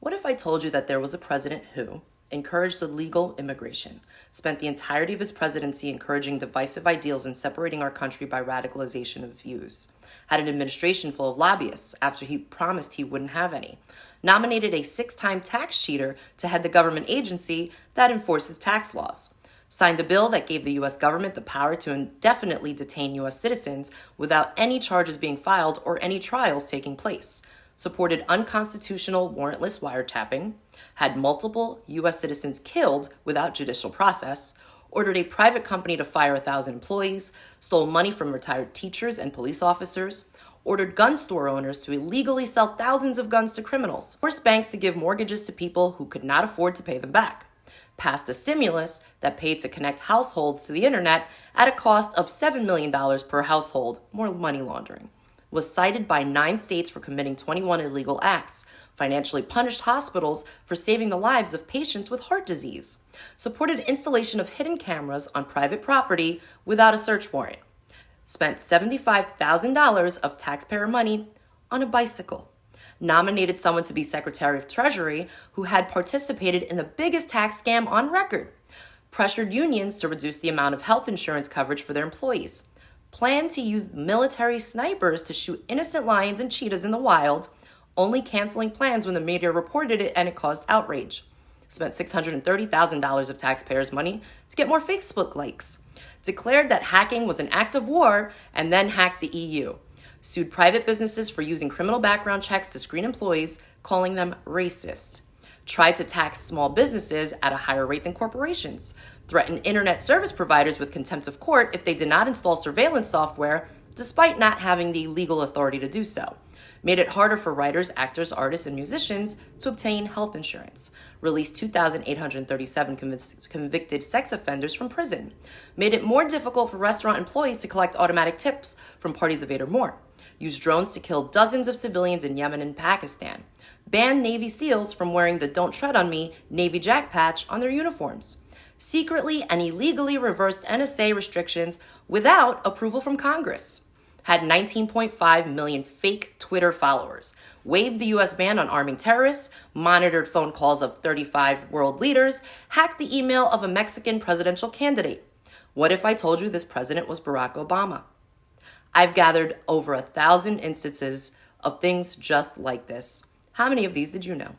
What if I told you that there was a president who encouraged illegal immigration, spent the entirety of his presidency encouraging divisive ideals and separating our country by radicalization of views, had an administration full of lobbyists after he promised he wouldn't have any, nominated a 6-time tax cheater to head the government agency that enforces tax laws, signed a bill that gave the U.S. government the power to indefinitely detain U.S. citizens without any charges being filed or any trials taking place, supported unconstitutional warrantless wiretapping, had multiple U.S. citizens killed without judicial process, ordered a private company to fire 1,000 employees, stole money from retired teachers and police officers, ordered gun store owners to illegally sell thousands of guns to criminals, forced banks to give mortgages to people who could not afford to pay them back, passed a stimulus that paid to connect households to the internet at a cost of $7 million per household, more money laundering, was cited by 9 states for committing 21 illegal acts, financially punished hospitals for saving the lives of patients with heart disease, supported installation of hidden cameras on private property without a search warrant, spent $75,000 of taxpayer money on a bicycle, nominated someone to be Secretary of Treasury who had participated in the biggest tax scam on record, pressured unions to reduce the amount of health insurance coverage for their employees, planned to use military snipers to shoot innocent lions and cheetahs in the wild, only canceling plans when the media reported it and it caused outrage, spent $630,000 of taxpayers' money to get more Facebook likes, declared that hacking was an act of war and then hacked the EU, sued private businesses for using criminal background checks to screen employees, calling them racist, tried to tax small businesses at a higher rate than corporations, threatened internet service providers with contempt of court if they did not install surveillance software despite not having the legal authority to do so, made it harder for writers, actors, artists, and musicians to obtain health insurance, released 2,837 convicted sex offenders from prison, made it more difficult for restaurant employees to collect automatic tips from parties of 8 or more, used drones to kill dozens of civilians in Yemen and Pakistan, banned Navy SEALs from wearing the Don't Tread on Me Navy Jack patch on their uniforms, secretly and illegally reversed NSA restrictions without approval from Congress, had 19.5 million fake Twitter followers, waived the U.S. ban on arming terrorists, monitored phone calls of 35 world leaders, hacked the email of a Mexican presidential candidate. What if I told you this president was Barack Obama? I've gathered over 1,000 instances of things just like this. How many of these did you know?